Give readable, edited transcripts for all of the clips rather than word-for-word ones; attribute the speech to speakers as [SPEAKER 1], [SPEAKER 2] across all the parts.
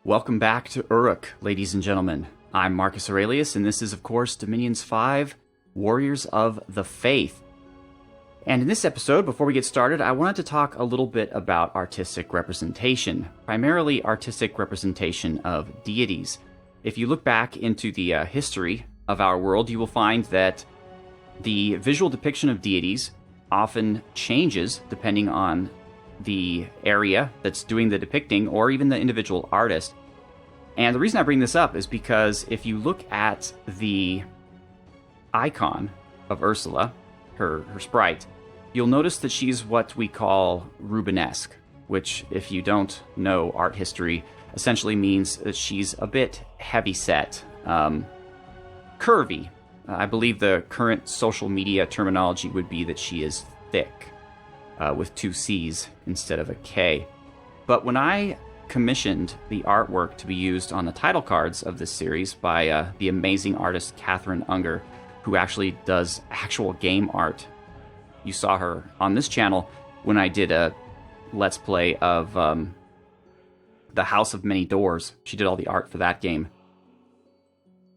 [SPEAKER 1] Welcome back to Uruk, ladies and gentlemen. I'm Marcus Aurelius, and this is, of course, Dominion's 5 Warriors of the Faith. And in this episode, before we get started, I wanted to talk a little bit about artistic representation, primarily artistic representation of deities. If you look back into the history of our world, you will find that the visual depiction of deities often changes depending on the area that's doing the depicting or even the individual artist. And the reason I bring this up is because if you look at the icon of Ursula, her sprite, you'll notice that she's what we call Rubenesque, which, if you don't know art history, essentially means that she's a bit heavy-set, curvy. I believe the current social media terminology would be that she is thick, with 2 C's instead of a K. But when I commissioned the artwork to be used on the title cards of this series by the amazing artist Catherine Unger, who actually does actual game art. You saw her on this channel when I did a Let's Play of The House of Many Doors. She did all the art for that game.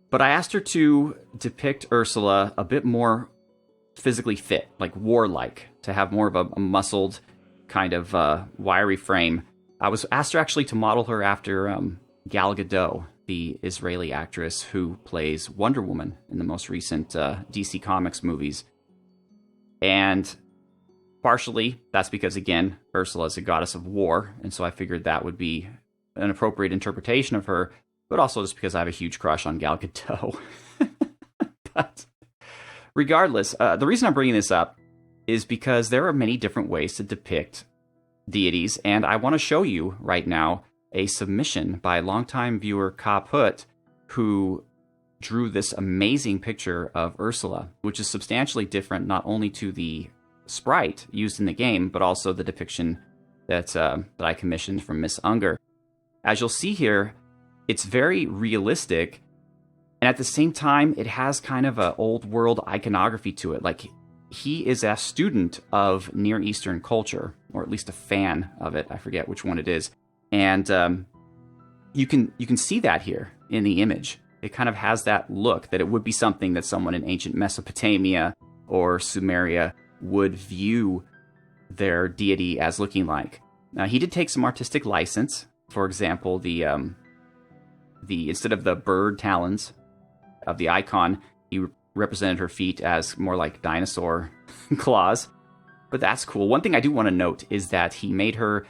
[SPEAKER 1] But I asked her to depict Ursula a bit more physically fit, like warlike, to have more of a muscled kind of wiry frame. I was asked her actually to model her after Gal Gadot, the Israeli actress who plays Wonder Woman in the most recent DC Comics movies. And partially, that's because, again, Ursula is a goddess of war, and so I figured that would be an appropriate interpretation of her, but also just because I have a huge crush on Gal Gadot. But regardless, the reason I'm bringing this up is because there are many different ways to depict deities, and I want to show you right now a submission by longtime viewer Ca Putt, who drew this amazing picture of Ursula, which is substantially different not only to the sprite used in the game, but also the depiction that I commissioned from Miss Unger. As you'll see here, it's very realistic, and at the same time, it has kind of an old world iconography to it. Like, he is a student of Near Eastern culture, or at least a fan of it. I forget which one it is. And you can see that here in the image. It kind of has that look that it would be something that someone in ancient Mesopotamia or Sumeria would view their deity as looking like. Now, he did take some artistic license. For example, the instead of the bird talons of the icon, he represented her feet as more like dinosaur claws. But that's cool. One thing I do want to note is that he made her,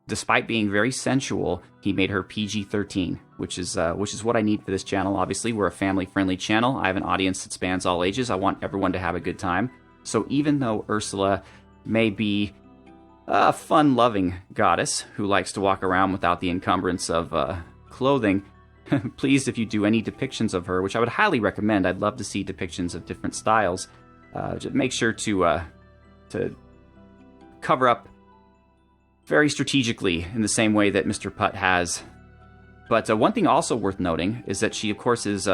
[SPEAKER 1] despite being very sensual, he made her PG-13, which is what I need for this channel. Obviously, we're a family-friendly channel. I have an audience that spans all ages. I want everyone to have a good time. So even though Ursula may be a fun-loving goddess who likes to walk around without the encumbrance of clothing, please, if you do any depictions of her, which I would highly recommend, I'd love to see depictions of different styles, just make sure to cover up very strategically in the same way that Mr. Putt has. But one thing also worth noting is that she, of course, is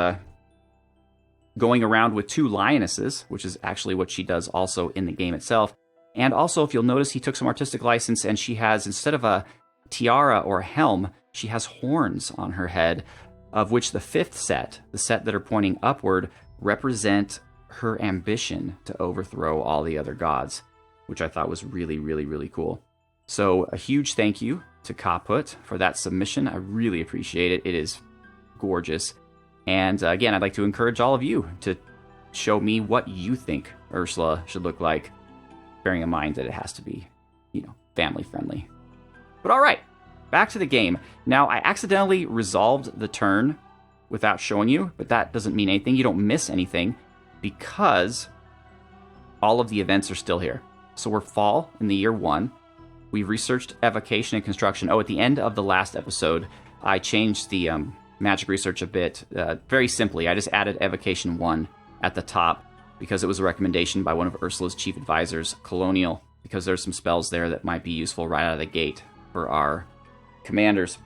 [SPEAKER 1] going around with 2 lionesses, which is actually what she does also in the game itself. And also, if you'll notice, he took some artistic license, and she has, instead of a tiara or a helm, she has horns on her head, of which the 5th set, the set that are pointing upward, represent her ambition to overthrow all the other gods, which I thought was really, really, really cool. So a huge thank you to Ca Putt for that submission. I really appreciate it. It is gorgeous. And again, I'd like to encourage all of you to show me what you think Ursula should look like, bearing in mind that it has to be, family friendly. But all right, back to the game. Now, I accidentally resolved the turn without showing you, but that doesn't mean anything. You don't miss anything because all of the events are still here. So we're fall in the year 1. We've researched evocation and construction. Oh, at the end of the last episode, I changed the magic research a bit. Very simply, I just added evocation 1 at the top because it was a recommendation by one of Ursula's chief advisors, Colonial, because there's some spells there that might be useful right out of the gate for our commanders.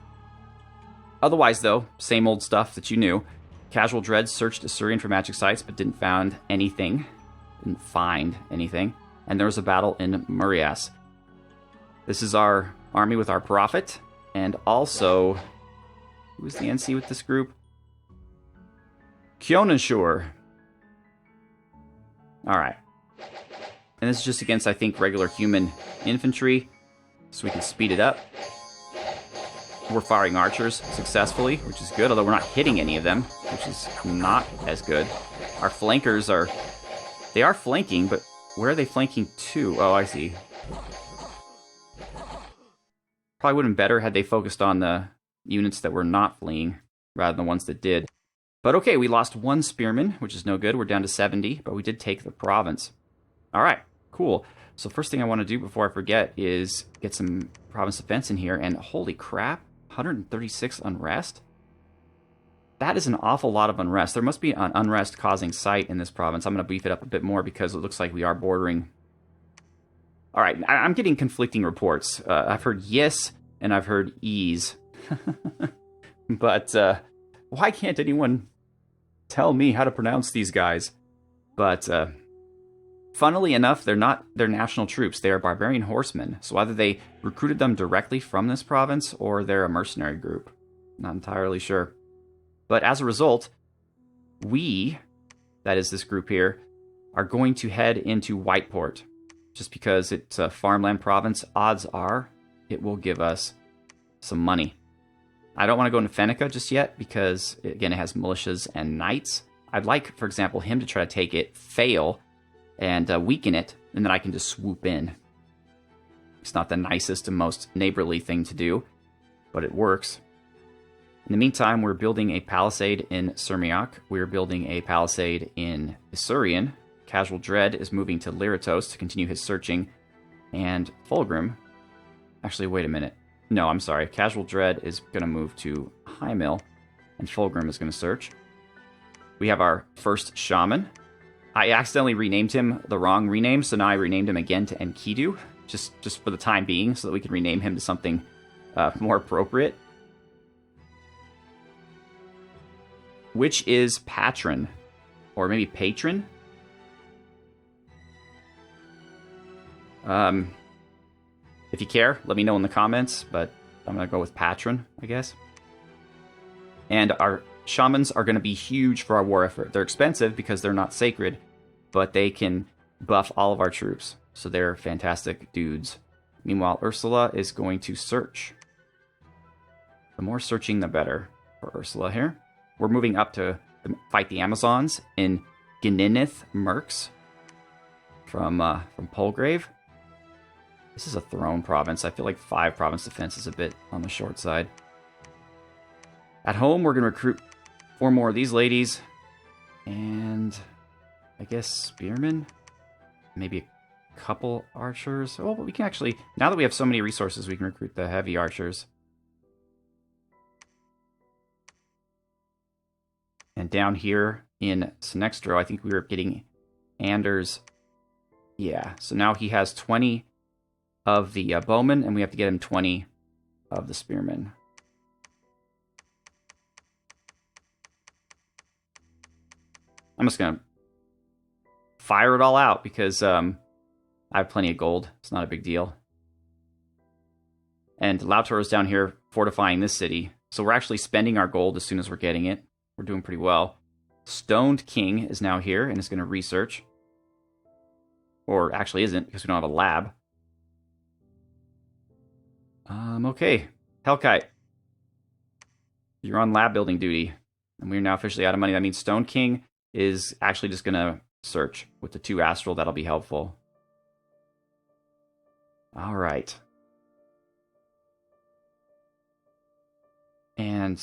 [SPEAKER 1] Otherwise, though, same old stuff that you knew. Casual Dreads searched Assyrian for magic sites, but didn't find anything. And there was a battle in Murias. This is our army with our prophet, and also Who's the NC with this group? Kionashur. Alright. And this is just against, I think, regular human infantry. So we can speed it up. We're firing archers successfully, which is good, although we're not hitting any of them, which is not as good. Our flankers are... They are flanking, but where are they flanking to? Oh, I see. Probably would have been better had they focused on the units that were not fleeing, rather than the ones that did. But okay, we lost 1 spearman, which is no good. We're down to 70, but we did take the province. Alright, cool. So first thing I want to do before I forget is get some province defense in here, and holy crap, 136 unrest? That is an awful lot of unrest. There must be an unrest-causing site in this province. I'm going to beef it up a bit more because it looks like we are bordering. Alright, I'm getting conflicting reports. I've heard yes, and I've heard ease. But why can't anyone tell me how to pronounce these guys? But funnily enough, they're national troops. They are barbarian horsemen. So either they recruited them directly from this province, or they're a mercenary group. Not entirely sure. But as a result, we, that is this group here, are going to head into Whiteport. Just because it's a farmland province, odds are it will give us some money. I don't want to go into Fenica just yet because, again, it has militias and knights. I'd like, for example, him to try to take it, fail, and weaken it, and then I can just swoop in. It's not the nicest and most neighborly thing to do, but it works. In the meantime, we're building a palisade in Sirmiak. We're building a palisade in Isurian. Casual Dread is moving to Lyratos to continue his searching. And Fulgrim... Actually, wait a minute. No, I'm sorry. Casual Dread is going to move to Highmill, and Fulgrim is going to search. We have our first shaman. I accidentally renamed him the wrong rename, so now I renamed him again to Enkidu, just for the time being, so that we can rename him to something more appropriate. Which is Patron, or maybe Patron? If you care, let me know in the comments, but I'm going to go with Patron, I guess. And our shamans are going to be huge for our war effort. They're expensive because they're not sacred, but they can buff all of our troops. So they're fantastic dudes. Meanwhile, Ursula is going to search. The more searching, the better for Ursula here. We're moving up to fight the Amazons in Gninith Mercs from Polgrave. This is a throne province. I feel like 5 province defense is a bit on the short side. At home, we're going to recruit 4 more of these ladies. And I guess spearmen? Maybe a couple archers. Oh, but we can actually... Now that we have so many resources, we can recruit the heavy archers. And down here in Sinextro, I think we were getting Anders. Yeah, so now he has 20 of the bowmen, and we have to get him 20 of the spearmen. I'm just going to fire it all out because I have plenty of gold. It's not a big deal. And Lautor is down here fortifying this city. So we're actually spending our gold as soon as we're getting it. We're doing pretty well. Stoned King is now here and is going to research. Or actually isn't, because we don't have a lab. Okay. Hellkite. You're on lab building duty. And we're now officially out of money. That means Stone King is actually just going to search with the 2 Astral. That'll be helpful. All right. And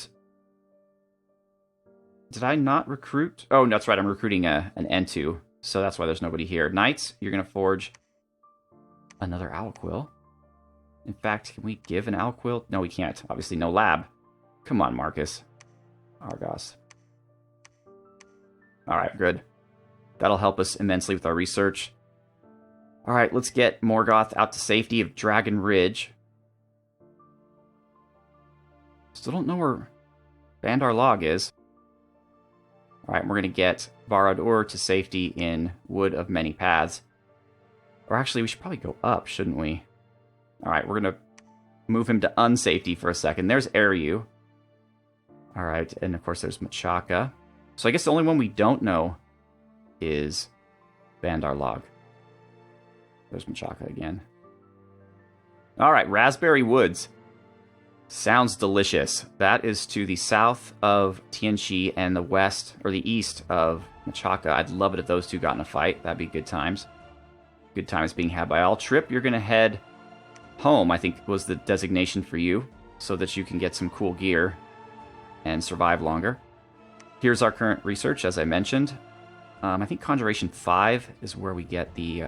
[SPEAKER 1] did I not recruit? Oh, that's right. I'm recruiting an N2. So that's why there's nobody here. Knights, you're going to forge another Alquill. In fact, can we give an Alquill? No, we can't. Obviously, no lab. Come on, Marcus. Argos. All right, good. That'll help us immensely with our research. All right, let's get Morgoth out to safety of Dragon Ridge. Still don't know where Bandar Log is. All right, we're going to get Barad-ur to safety in Wood of Many Paths. Or actually, we should probably go up, shouldn't we? All right, we're going to move him to unsafety for a second. There's Eriu. All right, and of course there's Machaca. So I guess the only one we don't know is Bandar Log. There's Machaca again. All right, Raspberry Woods. Sounds delicious. That is to the south of Tianqi and the west, or the east of Machaca. I'd love it if those two got in a fight. That'd be good times. Good times being had by all. Trip, you're going to head home, I think was the designation for you, so that you can get some cool gear and survive longer. Here's our current research, as I mentioned. I think Conjuration 5 is where we get the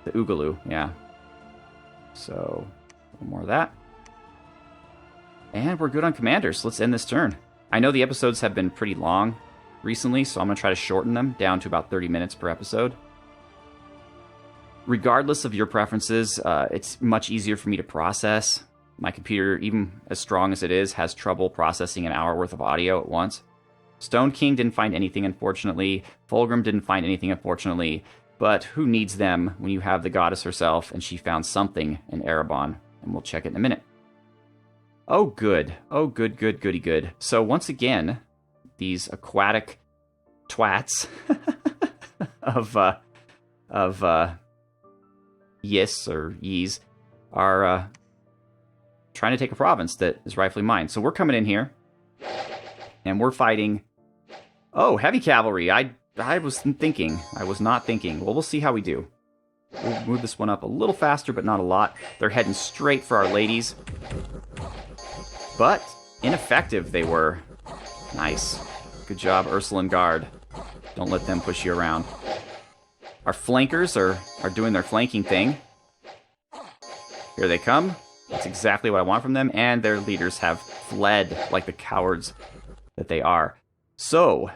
[SPEAKER 1] Oogaloo, yeah. So, a little more of that. And we're good on commanders. Let's end this turn. I know the episodes have been pretty long recently, so I'm going to try to shorten them down to about 30 minutes per episode. Regardless of your preferences, it's much easier for me to process. My computer, even as strong as it is, has trouble processing an hour worth of audio at once. Stone King didn't find anything, unfortunately. Fulgrim didn't find anything, unfortunately. But who needs them when you have the goddess herself, and she found something in Erebon, and we'll check it in a minute. Oh, good. Oh, good, good, goody, good. So once again, these aquatic twats of Yis or Ys are trying to take a province that is rightfully mine. So we're coming in here, and we're fighting. Oh, heavy cavalry. I was thinking. I was not thinking. Well, we'll see how we do. We'll move this one up a little faster, but not a lot. They're heading straight for our ladies. But ineffective they were. Nice. Good job, Ursula and Guard. Don't let them push you around. Our flankers are doing their flanking thing. Here they come. That's exactly what I want from them. And their leaders have fled like the cowards that they are. So,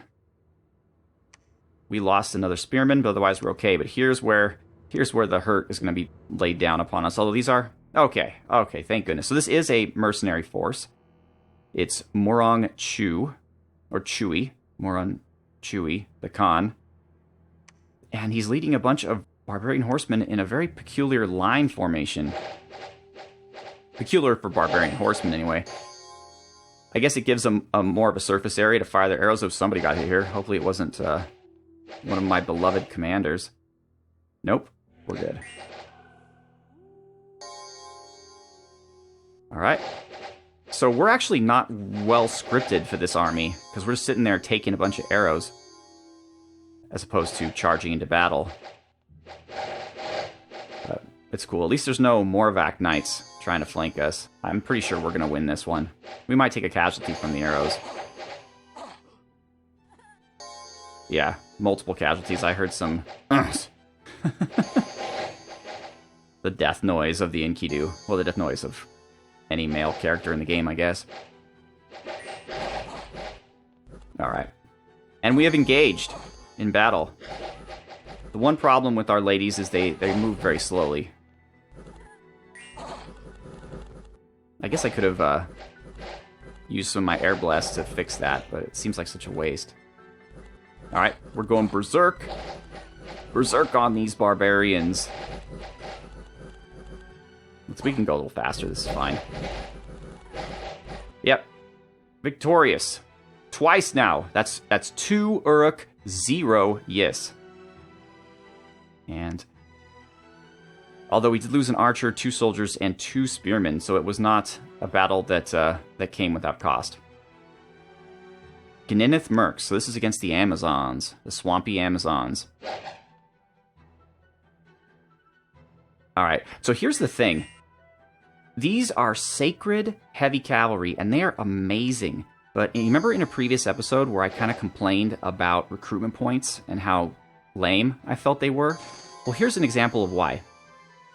[SPEAKER 1] we lost another spearman, but otherwise we're okay. But here's where the hurt is going to be laid down upon us. Although these are... Okay, thank goodness. So this is a mercenary force. It's Morong Chu, or Chewy. Morong Chewy, the Khan. And he's leading a bunch of barbarian horsemen in a very peculiar line formation. Peculiar for barbarian horsemen, anyway. I guess it gives them more of a surface area to fire their arrows if somebody got hit here. Hopefully it wasn't one of my beloved commanders. Nope, we're good. Alright. So we're actually not well scripted for this army, because we're just sitting there taking a bunch of arrows, as opposed to charging into battle. But it's cool. At least there's no Morvac Knights trying to flank us. I'm pretty sure we're going to win this one. We might take a casualty from the arrows. Yeah, multiple casualties. I heard some... the death noise of the Enkidu. Well, the death noise of any male character in the game, I guess. Alright. And we have engaged in battle. The one problem with our ladies is they move very slowly. I guess I could have used some of my air blast to fix that, but it seems like such a waste. Alright, we're going berserk. Berserk on these barbarians. We can go a little faster, this is fine. Yep. Victorious. Twice now. That's 2 Uruk, 0 Yis. And although we did lose an archer, 2 soldiers, and 2 spearmen, so it was not a battle that came without cost. Gnineth Mercs. So this is against the Amazons, the swampy Amazons. Alright, so here's the thing. These are sacred heavy cavalry, and they are amazing. But you remember in a previous episode where I kind of complained about recruitment points and how lame I felt they were? Well, here's an example of why.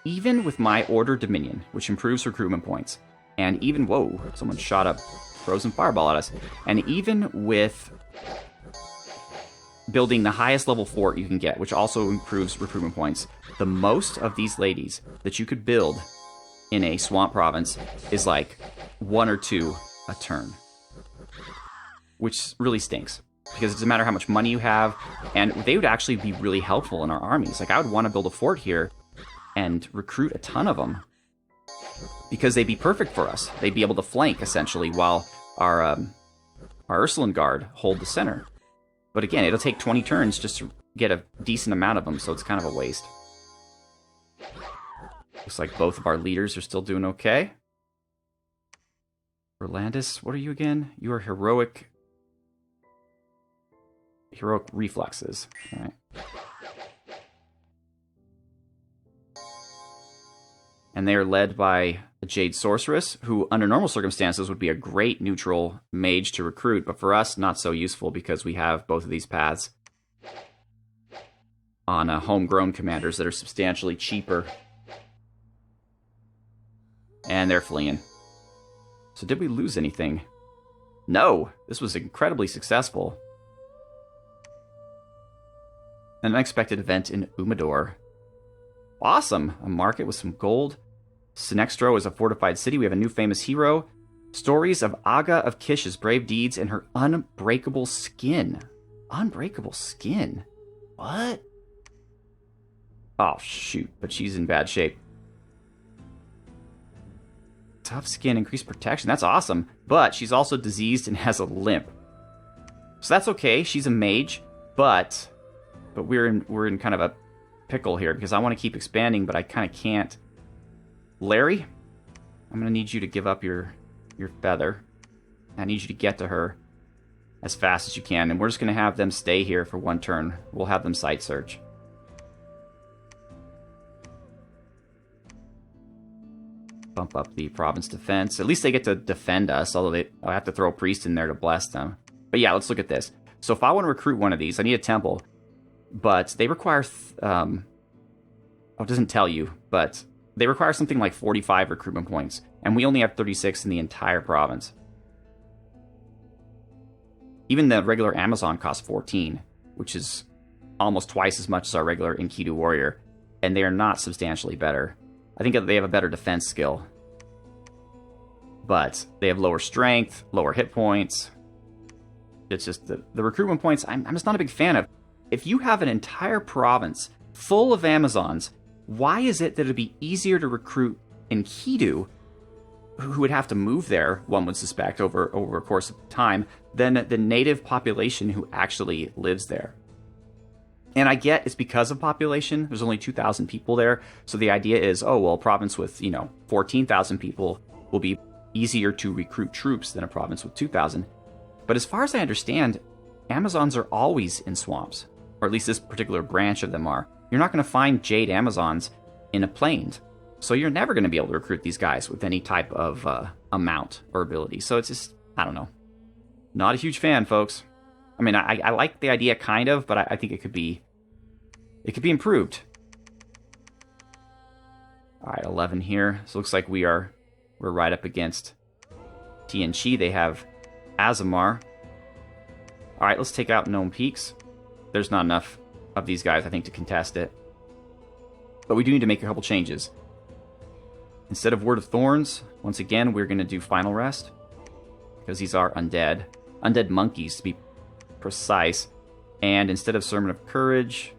[SPEAKER 1] Even with my Order Dominion, which improves recruitment points, and even... Whoa, someone shot a frozen fireball at us. And even with building the highest level fort you can get, which also improves recruitment points, the most of these ladies that you could build in a swamp province is like 1 or 2 a turn. Which really stinks, because it doesn't matter how much money you have, and they would actually be really helpful in our armies. Like, I would want to build a fort here and recruit a ton of them, because they'd be perfect for us. They'd be able to flank, essentially, while our our Ursulan Guard hold the center. But again, it'll take 20 turns just to get a decent amount of them, so it's kind of a waste. Looks like both of our leaders are still doing okay. Orlandis, what are you again? You are heroic reflexes. All right. And they are led by a Jade Sorceress, who under normal circumstances would be a great neutral mage to recruit, but for us, not so useful because we have both of these paths on homegrown commanders that are substantially cheaper. And they're fleeing. So did we lose anything? No! This was incredibly successful. An unexpected event in Umador. Awesome! A market with some gold. Sinextro is a fortified city. We have a new famous hero. Stories of Aga of Kish's brave deeds and her unbreakable skin. Unbreakable skin? What? Oh, shoot. But she's in bad shape. Tough skin, increased protection. That's awesome. But she's also diseased and has a limp. So that's okay. She's a mage. But we're in kind of a pickle here because I want to keep expanding, but I kind of can't. Larry, I'm going to need you to give up your feather. I need you to get to her as fast as you can, and we're just going to have them stay here for one turn. We'll have them site search. Bump up the province defense. At least they get to defend us, although I have to throw a priest in there to bless them. But yeah, let's look at this. So if I want to recruit one of these, I need a temple, but they require... it doesn't tell you, but... they require something like 45 recruitment points, and we only have 36 in the entire province. Even the regular Amazon costs 14, which is almost twice as much as our regular Enkidu warrior, and they are not substantially better. I think they have a better defense skill, but they have lower strength, lower hit points. It's just the recruitment points I'm just not a big fan of. If you have an entire province full of Amazons, why is it that it'd be easier to recruit Enkidu, who would have to move there, one would suspect, over a course of time, than the native population who actually lives there? And I get it's because of population. There's only 2,000 people there, so the idea is, oh, well, a province with, 14,000 people will be easier to recruit troops than a province with 2,000. But as far as I understand, Amazons are always in swamps, or at least this particular branch of them are. You're not going to find Jade Amazons in a plains, so you're never going to be able to recruit these guys with any type of amount or ability. So it's just, I don't know. Not a huge fan, folks. I mean, I like the idea kind of, but I think it could be improved. All right, 11 here. So it looks like we're right up against Tianchi. They have Azamar. All right, let's take out Gnome Peaks. There's not enough of these guys, I think, to contest it. But we do need to make a couple changes. Instead of Word of Thorns, once again, we're going to do Final Rest, because these are undead. Undead monkeys, to be precise. And instead of Sermon of Courage,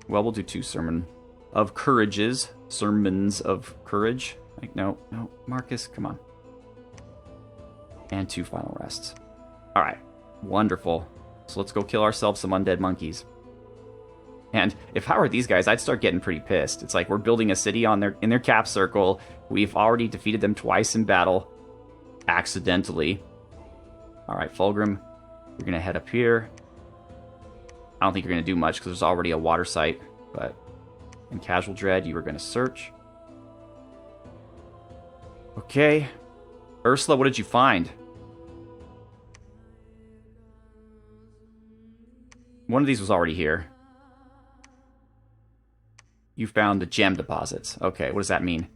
[SPEAKER 1] well, we'll do 2 Sermon of Courages. Sermons of Courage. Like, no, Marcus, come on. And 2 Final Rests. All right, wonderful. So let's go kill ourselves some undead monkeys. And if I were these guys, I'd start getting pretty pissed. It's like we're building a city in their cap circle. We've already defeated them twice in battle, accidentally. All right, Fulgrim, you're gonna head up here. I don't think you're gonna do much because there's already a water site. But in Casual Dread, you were gonna search. Okay, Ursula, what did you find? One of these was already here. You found the gem deposits. Okay, what does that mean?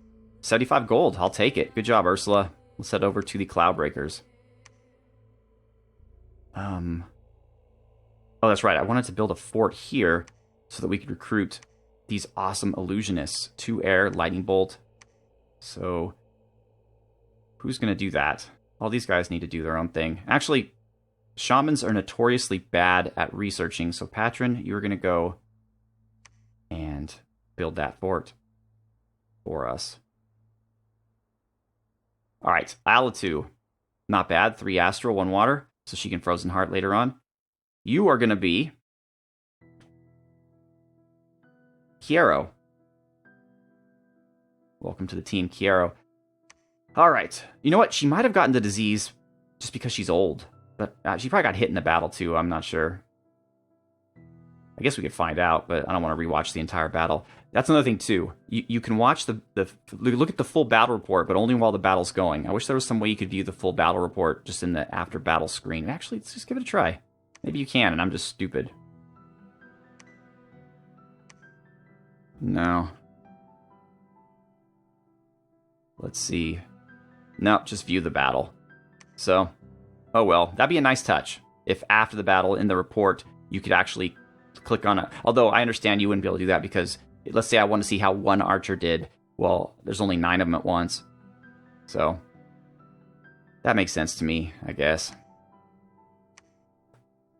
[SPEAKER 1] 75 gold. I'll take it. Good job, Ursula. Let's head over to the Cloudbreakers. Oh, that's right. I wanted to build a fort here so that we could recruit these awesome illusionists. 2 air, lightning bolt. So, who's going to do that? All these guys need to do their own thing. Actually, shamans are notoriously bad at researching. So, Patron, you're going to go and build that fort for us. All right, Alatu. Not bad. 3 astral, 1 water. so she can Frozen Heart later on. You are going to be Kiero. Welcome to the team, Kiero. All right. You know what? She might have gotten the disease just because she's old. But she probably got hit in the battle, too. I'm not sure. I guess we could find out, but I don't want to rewatch the entire battle. That's another thing, too. You can watch look at the full battle report, but only while the battle's going. I wish there was some way you could view the full battle report just in the after-battle screen. Actually, let's just give it a try. Maybe you can, and I'm just stupid. No. Let's see. No, just view the battle. So, oh well. That'd be a nice touch. If after the battle, in the report, you could actually click on it. Although, I understand you wouldn't be able to do that because, let's say I want to see how one archer did. Well, there's only 9 of them at once. So, that makes sense to me, I guess.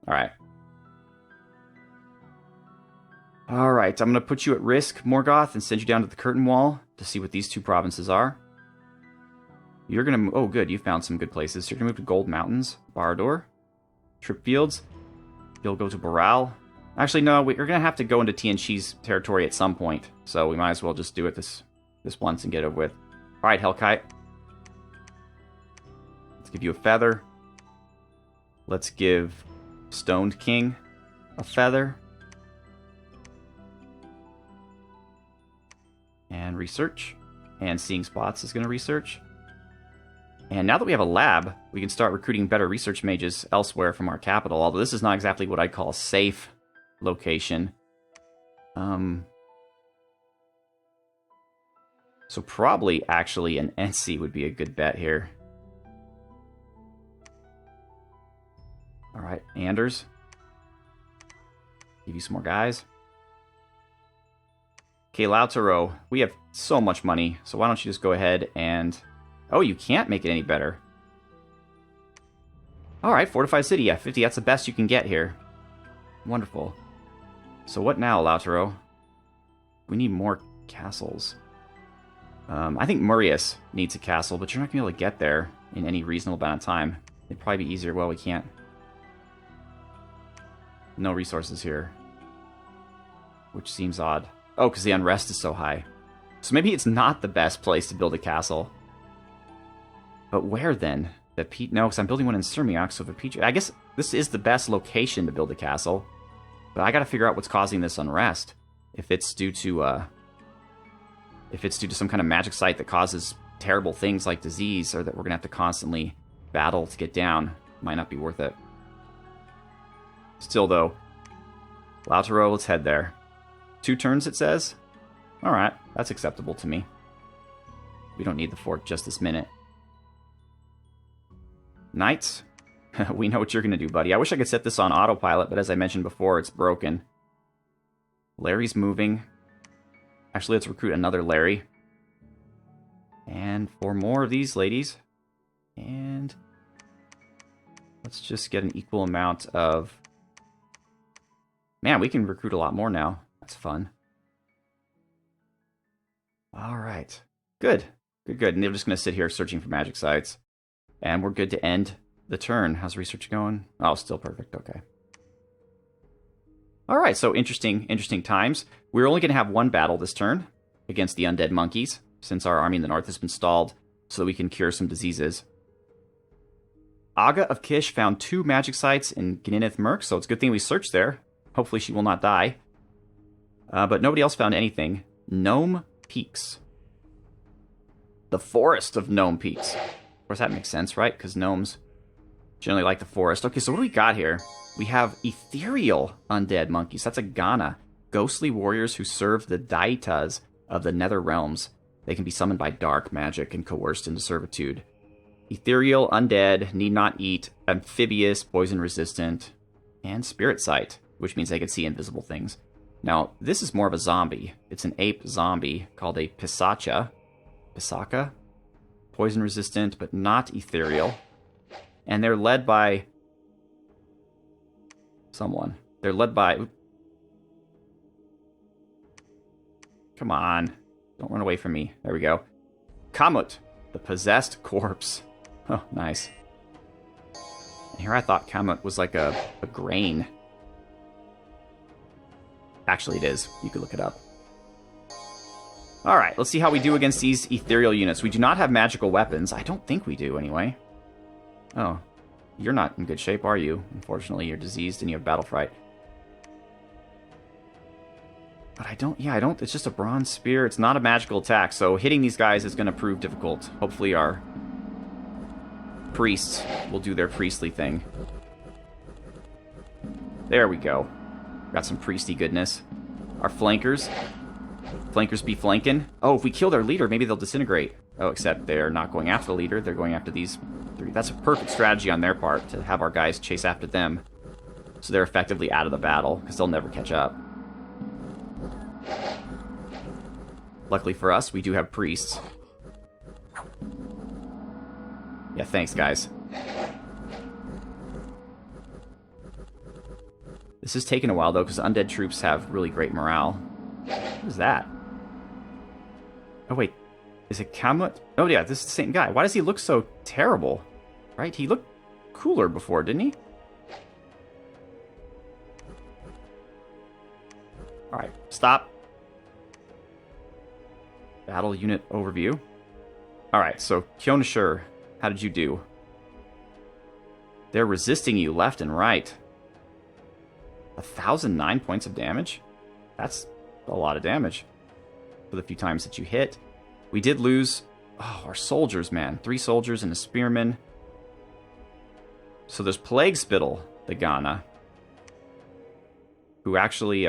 [SPEAKER 1] Alright. Alright, I'm going to put you at risk, Morgoth, and send you down to the Curtain Wall to see what these 2 provinces are. You're going to... Oh, good, you found some good places. You're going to move to Gold Mountains, Barad-dûr, Trip Fields. You'll go to Baral. Actually, no, we're going to have to go into Tianqi's territory at some point, so we might as well just do it this once and get it over with. Alright, Hellkite. Let's give you a feather. Let's give Stoned King a feather. And research. And Seeing Spots is going to research. And now that we have a lab, we can start recruiting better research mages elsewhere from our capital, although this is not exactly what I'd call a safe location. So probably actually an NC would be a good bet here. Alright, Anders. Give you some more guys. Okay, Lautaro, we have so much money, so why don't you just go ahead and... Oh, you can't make it any better. Alright, Fortified City, yeah, 50, that's the best you can get here. Wonderful. So what now, Lautaro? We need more castles. I think Murius needs a castle, but you're not going to be able to get there in any reasonable amount of time. It'd probably be easier. Well, we can't. No resources here. Which seems odd. Oh, because the unrest is so high. So maybe it's not the best place to build a castle. But where then? No, because I'm building one in Sirmiak, so I guess this is the best location to build a castle. But I gotta figure out what's causing this unrest. If it's due to some kind of magic site that causes terrible things like disease, or that we're gonna have to constantly battle to get down, might not be worth it. Still, though, Lautaro, let's head there. 2 turns, it says? Alright, that's acceptable to me. We don't need the fort just this minute. Knights? We know what you're going to do, buddy. I wish I could set this on autopilot, but as I mentioned before, it's broken. Larry's moving. Actually, let's recruit another Larry. And 4 more of these ladies. And let's just get an equal amount of... Man, we can recruit a lot more now. That's fun. Alright. Good. Good. And they're just going to sit here searching for magic sites. And we're good to end the turn. How's research going? Oh, still perfect. Okay. Alright, so interesting times. We're only going to have 1 battle this turn against the undead monkeys, since our army in the north has been stalled, so that we can cure some diseases. Aga of Kish found 2 magic sites in Gninith Merk, so it's a good thing we searched there. Hopefully she will not die. But nobody else found anything. Gnome Peaks. The Forest of Gnome Peaks. Of course, that makes sense, right? Because gnomes generally like the forest. Okay, so what do we got here? We have ethereal undead monkeys. That's a Ghana. Ghostly warriors who serve the Daitas of the Nether Realms. They can be summoned by dark magic and coerced into servitude. Ethereal, undead, need not eat, amphibious, poison resistant, and spirit sight, which means they can see invisible things. Now, this is more of a zombie. It's an ape zombie called a Pisacha. Pisaka? Poison resistant, but not ethereal. And they're led by... someone. They're led by... Come on. Don't run away from me. There we go. Ca Putt, the possessed corpse. Oh, nice. Here I thought Ca Putt was like a grain. Actually, it is. You could look it up. Alright, let's see how we do against these ethereal units. We do not have magical weapons. I don't think we do, anyway. Oh. You're not in good shape, are you? Unfortunately, you're diseased and you have battle fright. But I don't... Yeah, I don't... It's just a bronze spear. It's not a magical attack, so hitting these guys is going to prove difficult. Hopefully our priests will do their priestly thing. There we go. Got some priesty goodness. Our flankers. Flankers be flanking. Oh, if we kill their leader, maybe they'll disintegrate. Oh, except they're not going after the leader. They're going after these three. That's a perfect strategy on their part, to have our guys chase after them. So they're effectively out of the battle, because they'll never catch up. Luckily for us, we do have priests. Yeah, thanks, guys. This is taking a while, though, because undead troops have really great morale. What is that? Oh, wait. Is it Ca Putt? Oh, yeah, this is the same guy. Why does he look so terrible? Right? He looked cooler before, didn't he? Alright, stop. Battle unit overview. Alright, so Kionashur, how did you do? They're resisting you left and right. 1,009 points of damage? That's a lot of damage for the few times that you hit. We did lose... Oh, our soldiers, man. 3 soldiers and a spearman. So there's Plague Spittle, the Ghana, who actually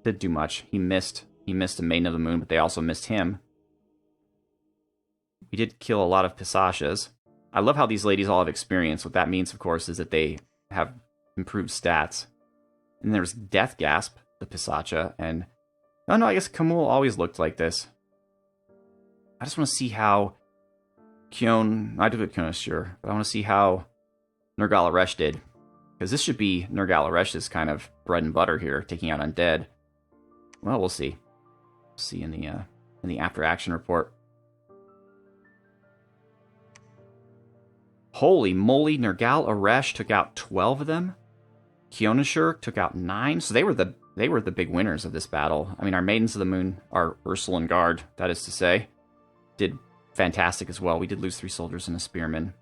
[SPEAKER 1] did do much. He missed a Maiden of the Moon, but they also missed him. We did kill a lot of Pisachas. I love how these ladies all have experience. What that means, of course, is that they have improved stats. And there's Death Gasp, the Pisacha, and... Oh no, I guess Kamul always looked like this. I just want to see how I do it Kionashur, but I want to see how Nergal did. Because this should be Nergal kind of bread and butter here, taking out undead. Well, we'll see. We'll see in the after-action report. Holy moly, Nergal took out 12 of them. Kionashur took out 9, so they were the big winners of this battle. I mean, our Maidens of the Moon, our Ursula and Guard, that is to say, did fantastic as well. We did lose 3 soldiers and a spearman.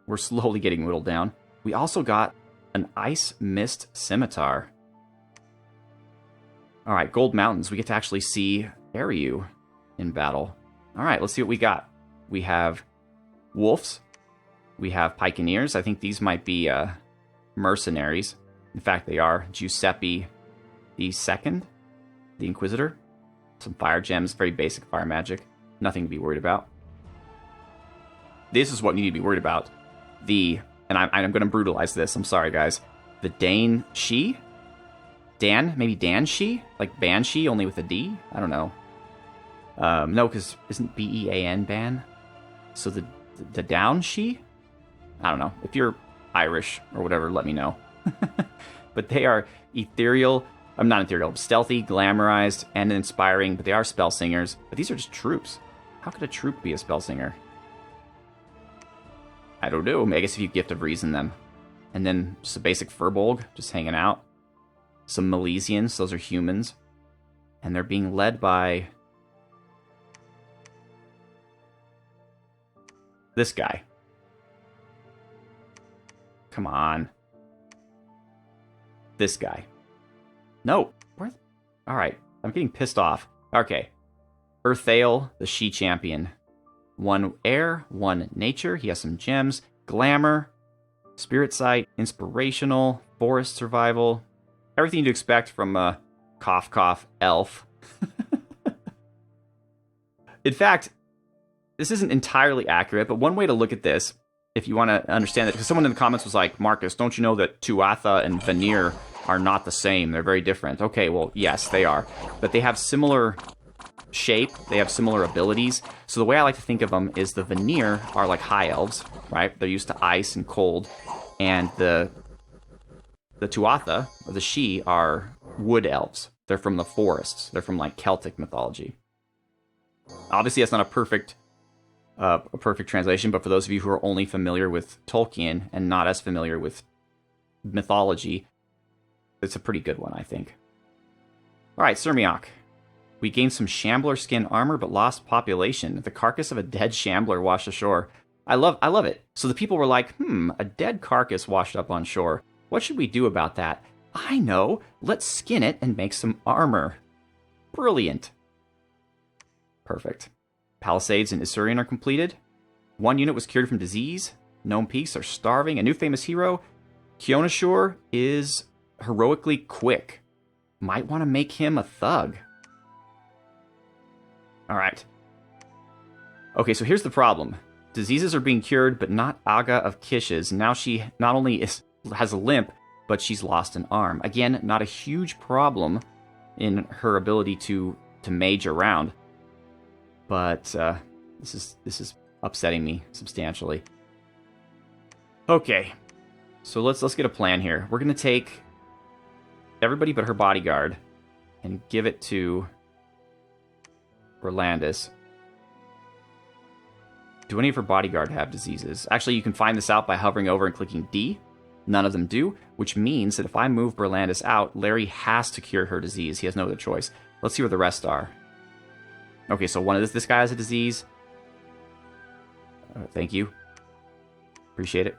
[SPEAKER 1] We're slowly getting whittled down. We also got an Ice Mist Scimitar. Alright, Gold Mountains. We get to actually see Ariu in battle. Alright, let's see what we got. We have Wolves. We have Pikeneers. I think these might be mercenaries. In fact, they are. Giuseppe the Second, the Inquisitor. Some fire gems, very basic fire magic. Nothing to be worried about. This is what you need to be worried about. And I'm going to brutalize this. I'm sorry, guys. The Dane Shi? Maybe Dan Shi? Like Banshee, only with a D? I don't know. No, because isn't B-E-A-N ban? So the Down Shi? I don't know. If you're Irish or whatever, let me know. But they are ethereal. I'm not ethereal. Stealthy, glamorized, and inspiring, but they are spell singers. But these are just troops. How could a troop be a spell singer? I don't know. I guess if you Gift of Reason them. And then just a basic Furbolg, just hanging out. Some Milesians, those are humans. And they're being led by... this guy. Come on. This guy. No. Alright, I'm getting pissed off. Okay. Earthale, the She Champion. 1 air, 1 nature. He has some gems. Glamour, Spirit Sight, Inspirational, Forest Survival. Everything you'd expect from a cough cough elf. In fact, this isn't entirely accurate, but one way to look at this, if you want to understand it, because someone in the comments was like, Marcus, don't you know that Tuatha and Vanir are not the same? They're very different. Okay, well, yes, they are. But they have similar shape, they have similar abilities. So the way I like to think of them is the Vanir are like high elves, right? They're used to ice and cold. And the Tuatha, or the She, are wood elves. They're from the forests. They're from like Celtic mythology. Obviously, that's not a perfect a perfect translation, but for those of you who are only familiar with Tolkien and not as familiar with mythology, it's a pretty good one, I think. Alright, Sirmiok. We gained some shambler skin armor, but lost population. The carcass of a dead shambler washed ashore. I love it. So the people were like, a dead carcass washed up on shore. What should we do about that? I know. Let's skin it and make some armor. Brilliant. Perfect. Palisades in Isurian are completed. 1 unit was cured from disease. Gnome Peaks are starving. A new famous hero. Kionashur is heroically quick. Might want to make him a thug. Alright. Okay, so here's the problem. Diseases are being cured, but not Aga of Kish's. Now she not only has a limp, but she's lost an arm. Again, not a huge problem in her ability to mage around. But this is upsetting me substantially. Okay. So let's get a plan here. We're gonna take everybody but her bodyguard and give it to Berlandis. Do any of her bodyguard have diseases? Actually, you can find this out by hovering over and clicking D. None of them do, which means that if I move Berlandis out, Larry has to cure her disease. He has no other choice. Let's see where the rest are. Okay, so one of this guy has a disease. Thank you. Appreciate it.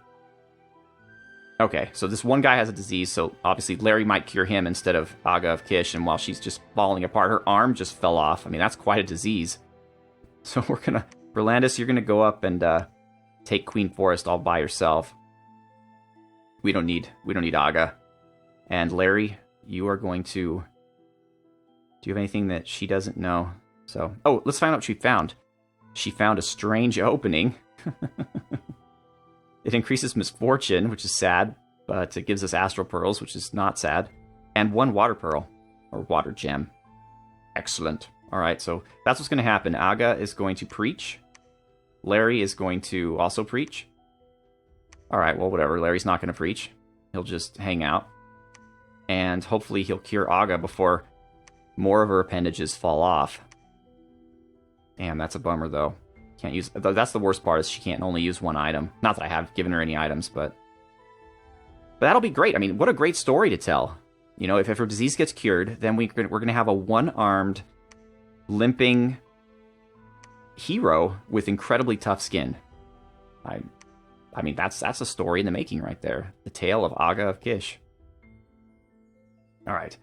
[SPEAKER 1] Okay, so this one guy has a disease, so obviously Larry might cure him instead of Aga of Kish, and while she's just falling apart, her arm just fell off. I mean, that's quite a disease. So we're gonna... Berlandis, you're gonna go up and take Queen Forest all by yourself. We don't need Aga. And Larry, you are going to... Do you have anything that she doesn't know? So, oh, let's find out what she found. She found a strange opening. It increases misfortune, which is sad, but it gives us astral pearls, which is not sad. And 1 water pearl, or water gem. Excellent. Alright, so that's what's going to happen. Aga is going to preach. Larry is going to also preach. Alright, well, whatever. Larry's not going to preach. He'll just hang out. And hopefully he'll cure Aga before more of her appendages fall off. Damn, that's a bummer, though. Can't use... That's the worst part, is she can't only use 1 item. Not that I have given her any items, but that'll be great. I mean, what a great story to tell. You know, if her disease gets cured, then we're going to have a 1-armed, limping hero with incredibly tough skin. I mean, that's a story in the making right there. The tale of Aga of Kish. Alright.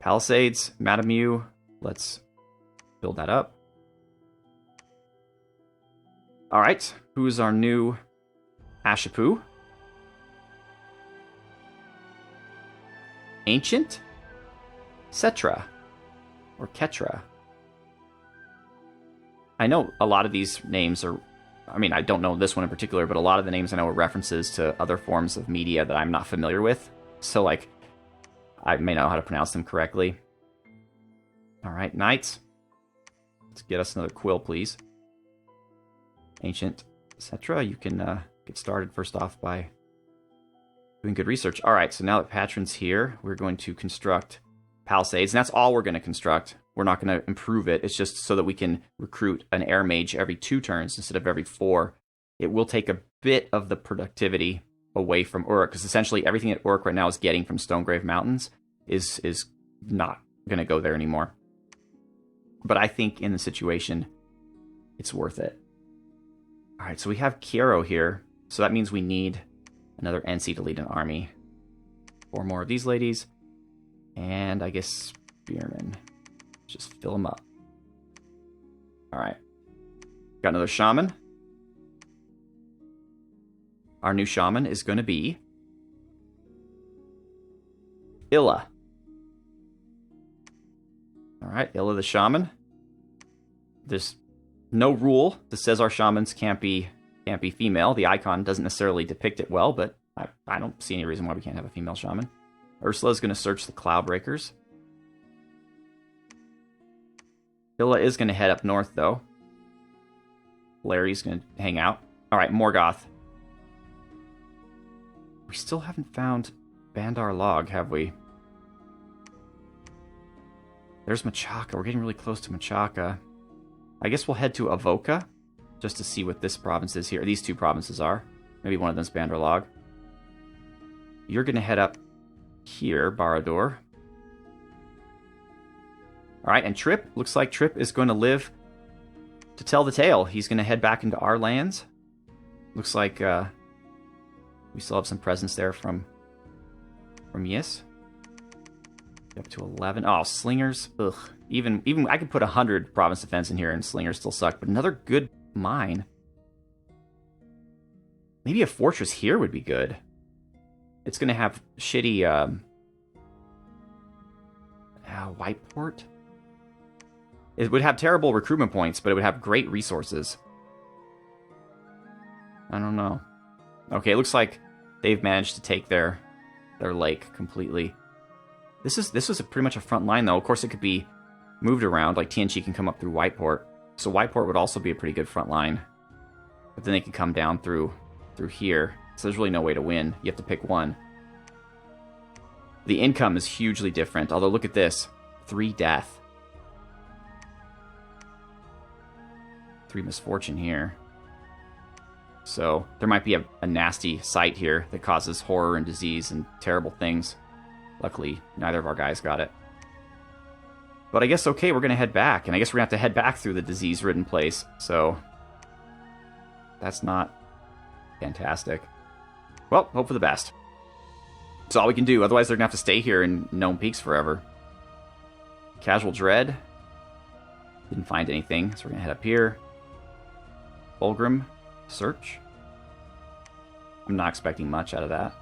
[SPEAKER 1] Palisades, Madame Mew. Let's build that up. Alright, who's our new Ashapu? Ancient? Cetra. Or Ketra. I know a lot of these names are... I mean, I don't know this one in particular, but a lot of the names I know are references to other forms of media that I'm not familiar with. So, like, I may know how to pronounce them correctly. Alright, Knights. Let's get us another quill, please. Ancient Cetra, you can get started first off by doing good research. Alright, so now that Patron's here, we're going to construct Palisades, and that's all we're going to construct. We're not going to improve it. It's just so that we can recruit an air mage every 2 turns instead of every 4. It will take a bit of the productivity away from Uruk, because essentially everything that Uruk right now is getting from Stonegrave Mountains is not going to go there anymore. But I think in the situation, it's worth it. Alright, so we have Kiero here, so that means we need another NC to lead an army. 4 more of these ladies, and I guess Spearmen. Just fill them up. Alright. Got another shaman. Our new shaman is going to be Illa. Alright, Illa the shaman. There's no rule that says our shamans can't be female. The icon doesn't necessarily depict it well, but I don't see any reason why we can't have a female shaman. Ursula is going to search the Cloudbreakers. Illa is going to head up north, though. Larry's going to hang out. Alright, Morgoth. We still haven't found Bandar Log, have we? There's Machaka. We're getting really close to Machaka. I guess we'll head to Avoca just to see what this province is here. These two provinces are. Maybe one of them's Banderlog. You're going to head up here, Barad-dûr. Alright, and Trip. Looks like Trip is going to live to tell the tale. He's going to head back into our lands. Looks like we still have some presence there from Yis. Up to 11. Oh, Slingers. Ugh. Even I could put 100 province defense in here and Slingers still suck. But another good mine. Maybe a fortress here would be good. It's going to have shitty Whiteport. It would have terrible recruitment points, but it would have great resources. I don't know. Okay, it looks like they've managed to take their lake completely. This is pretty much a front line, though. Of course, it could be moved around. Like TNG can come up through Whiteport, so Whiteport would also be a pretty good front line. But then they can come down through here. So there's really no way to win. You have to pick one. The income is hugely different. Although look at this, 3 death, 3 misfortune here. So there might be a nasty sight here that causes horror and disease and terrible things. Luckily, neither of our guys got it. But I guess, okay, we're going to head back. And I guess we're going to have to head back through the disease-ridden place. So that's not fantastic. Well, hope for the best. That's all we can do. Otherwise, they're going to have to stay here in Gnome Peaks forever. Casual Dread. Didn't find anything, so we're going to head up here. Fulgrim. Search. I'm not expecting much out of that.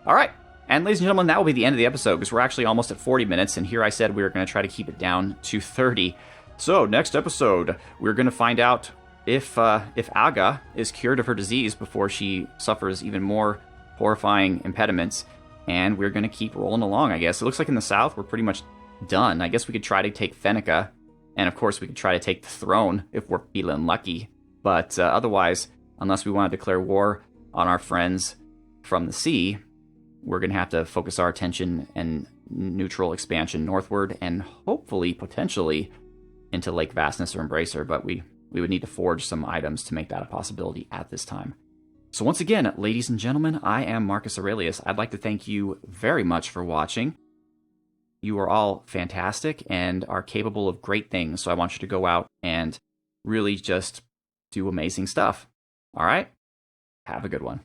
[SPEAKER 1] All right. And ladies and gentlemen, that will be the end of the episode because we're actually almost at 40 minutes. And here I said we were going to try to keep it down to 30. So next episode, we're going to find out if Aga is cured of her disease before she suffers even more horrifying impediments. And we're going to keep rolling along, I guess. It looks like in the south, we're pretty much done. I guess we could try to take Fenica. And of course, we could try to take the throne if we're feeling lucky. But otherwise, unless we want to declare war on our friends from the sea, we're going to have to focus our attention and neutral expansion northward and hopefully, potentially, into Lake Vastness or Embracer. But we would need to forge some items to make that a possibility at this time. So once again, ladies and gentlemen, I am Marcus Aurelius. I'd like to thank you very much for watching. You are all fantastic and are capable of great things. So I want you to go out and really just do amazing stuff. All right? Have a good one.